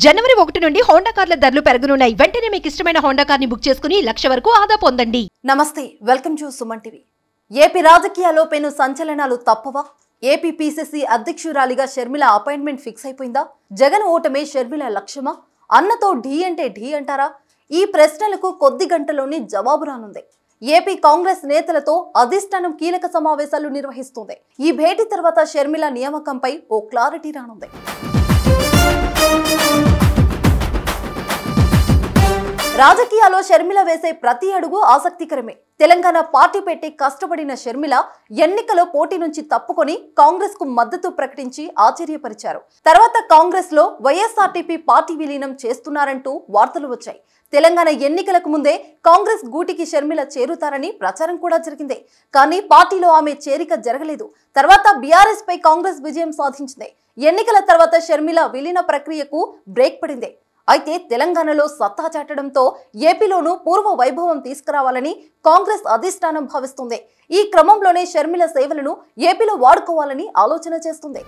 జనవరి 1 నుండి హోండా కార్ల ధరలు పెరగనున్నాయి. వెంటనే మీకు ఇష్టమైన హోండా కార్ని బుక్ చేసుకుని 1 లక్ష వరకు ఆదా పొందండి. నమస్తే, welcome to Suman TV. AP రాజకీయాల్లో పెను సంచలనాలు తప్పవా? ఏపీ పీసీసీ అధ్యక్షురాలిగా షర్మిల అపాయింట్మెంట్ ఫిక్స్ అయిపోయిందా? జగన్ ఓటమే షర్మిల లక్ష్యమా? అన్నతో ఢీ అంటే ఢీ అంటారా? ఈ ప్రశ్నలకు కొద్ది గంటల్లోనే జవాబు రానుంది. ఏపీ కాంగ్రెస్ నేతలతో అధిష్టానం కీలక సమావేశాలు నిర్వహిస్తుంది. ఈ భేటీ తర్వాత షర్మిల నియామకంపై ఓ క్లారిటీ రానుంది. రాజకీయాల్లో షర్మిల వేసే ప్రతి అడుగు ఆసక్తికరమే. తెలంగాణ పార్టీ పెట్టి కష్టపడిన షర్మిల ఎన్నికలో పోటీ నుంచి తప్పుకొని కాంగ్రెస్ కు మద్దతు ప్రకటించి ఆశ్చర్యపరిచారు. తర్వాత కాంగ్రెస్ లో వైఎస్ఆర్టీపీ పార్టీ విలీనం చేస్తున్నారంటూ వార్తలు వచ్చాయి. తెలంగాణ ఎన్నికలకు ముందే కాంగ్రెస్ గూటికి షర్మిల చేరుతారని ప్రచారం కూడా జరిగింది. కానీ పార్టీలో ఆమె చేరిక జరగలేదు. తర్వాత బీఆర్ఎస్ పై కాంగ్రెస్ విజయం సాధించింది. ఎన్నికల తర్వాత షర్మిల విలీన ప్రక్రియకు బ్రేక్ పడింది. అయితే తెలంగాణలో సత్తా చాటడంతో ఏపీలోనూ పూర్వ వైభవం తీసుకురావాలని కాంగ్రెస్ అధిష్టానం భావిస్తుంది. ఈ క్రమంలోనే షర్మిల సేవలను ఏపీలో వాడుకోవాలని ఆలోచన చేస్తుంది.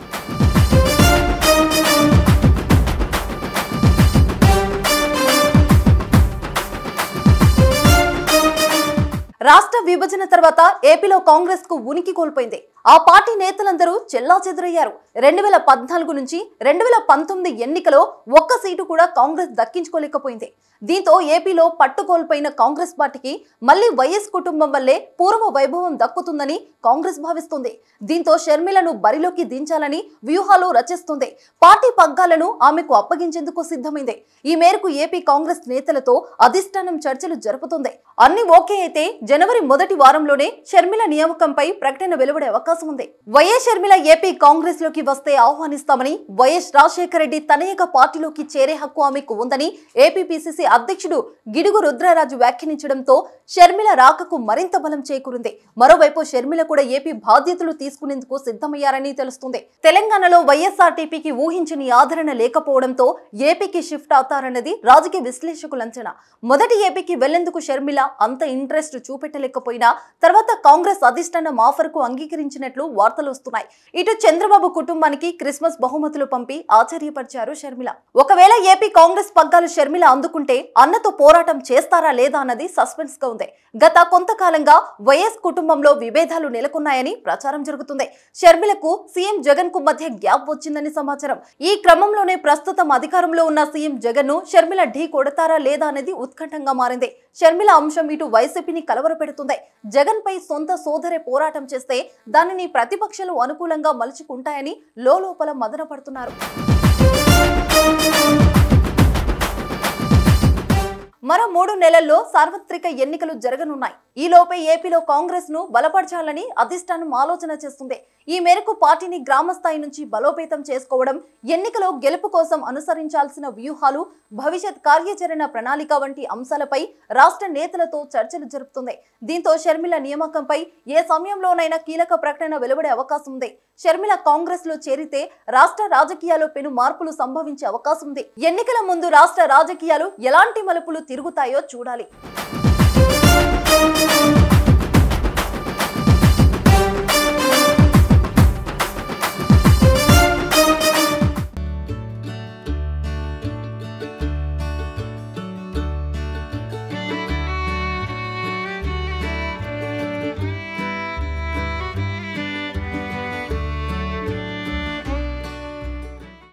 రాష్ట్ర విభజన తర్వాత ఏపీలో కాంగ్రెస్ కు ఉనికి కోల్పోయింది. ఆ పార్టీ నేతలందరూ చెల్లాచెదురయ్యారు. 2014 నుంచి 2019 ఎన్నికలో ఒక్క సీటు కూడా కాంగ్రెస్ దక్కించుకోలేకపోయింది. దీంతో ఏపీలో పట్టు కోల్పోయిన కాంగ్రెస్ పార్టీకి మళ్లీ వైఎస్ కుటుంబం వల్లే పూర్వ వైభవం దక్కుతుందని కాంగ్రెస్ భావిస్తుంది. దీంతో షర్మిలను బరిలోకి దించాలని వ్యూహాలు రచిస్తుంది. పార్టీ పగ్గాలను ఆమెకు అప్పగించేందుకు సిద్ధమైంది. ఈ మేరకు ఏపీ కాంగ్రెస్ నేతలతో అధిష్టానం చర్చలు జరుపుతుంది. అన్ని ఓకే అయితే జనవరి మొదటి వారంలోనే షర్మిల నియామకంపై ప్రకటన వెలువడే అవకాశం ఉంది. వైఎస్ షర్మిల ఏపీ కాంగ్రెస్ లోకి వస్తే ఆహ్వానిస్తామని, వైఎస్ రాజశేఖర రెడ్డి తనయుగా పార్టీలోకి చేరే హక్కు ఆమెకు ఉందని ఏపీ పీసీసీ అధ్యక్షుడు గిడుగు రుద్రరాజు వ్యాఖ్యానించడంతో షర్మిల రాకకు మరింత బలం చేకూరింది. మరోవైపు షర్మిల కూడా ఏపీ బాధ్యతలు తీసుకునేందుకు సిద్ధమయ్యారని తెలుస్తుంది. తెలంగాణలో వైఎస్ఆర్టీపీకి ఊహించని ఆదరణ లేకపోవడంతో ఏపీకి షిఫ్ట్ అవుతారన్నది రాజకీయ విశ్లేషకుల అంచనా. మొదటి ఏపీకి వెళ్లేందుకు షర్మిల అంత ఇంట్రెస్ట్ చూపెట్టలేకపోయినా తర్వాత కాంగ్రెస్ అధిష్టానం ఆఫర్ కు అంగీకరించినట్లు వార్తలు వస్తున్నాయి. ఇటు చంద్రబాబు కుటుంబానికి క్రిస్మస్ బహుమతులు పంపి ఆశ్చర్యపరిచారు షర్మిల. ఒకవేళ ఏపీ కాంగ్రెస్ పగ్గాలు షర్మిల అందుకుంటే అన్నతో పోరాటం చేస్తారా లేదా అన్నది సస్పెన్స్ గా ఉంది. గత కొంతకాలంగా వైఎస్ కుటుంబంలో విభేదాలు నెలకొన్నాయని ప్రచారం జరుగుతుంది. షర్మిలకు సీఎం జగన్ కు మధ్య గ్యాప్ వచ్చిందని సమాచారం. ఈ క్రమంలోనే ప్రస్తుతం అధికారంలో ఉన్న సీఎం జగన్ ను షర్మిల ఢీ కొడతారా లేదా అనేది ఉత్కంఠంగా మారింది. షర్మిల అంశం ఇటు వైసీపీని కలవరపెడుతుంది. జగన్ పై సొంత సోదరే పోరాటం చేస్తే దానిని ప్రతిపక్షాలు అనుకూలంగా మలుచుకుంటాయని లోపల మదన పడుతున్నారు. మరో 3 నెలల్లో సార్వత్రిక ఎన్నికలు జరగనున్నాయి. ఈలోపే ఏపీలో కాంగ్రెస్ ను బలపరచాలని అధిష్టానం ఆలోచన చేస్తుంది. ఈ మేరకు పార్టీని గ్రామ స్థాయి నుంచి బలోపేతం చేసుకోవడం, ఎన్నికలో గెలుపు కోసం అనుసరించాల్సిన వ్యూహాలు, భవిష్యత్ కార్యాచరణ ప్రణాళిక వంటి అంశాలపై రాష్ట్ర నేతలతో చర్చలు జరుపుతుంది. దీంతో షర్మిల నియామకంపై ఏ సమయంలోనైనా కీలక ప్రకటన వెలువడే అవకాశం ఉంది. షర్మిల కాంగ్రెస్ లో చేరితే రాష్ట్ర రాజకీయాల్లో పెను మార్పులు సంభవించే అవకాశం ఉంది. ఎన్నికల ముందు రాష్ట్ర రాజకీయాలు ఎలాంటి మలుపులు తిరుగుతాయో చూడాలి.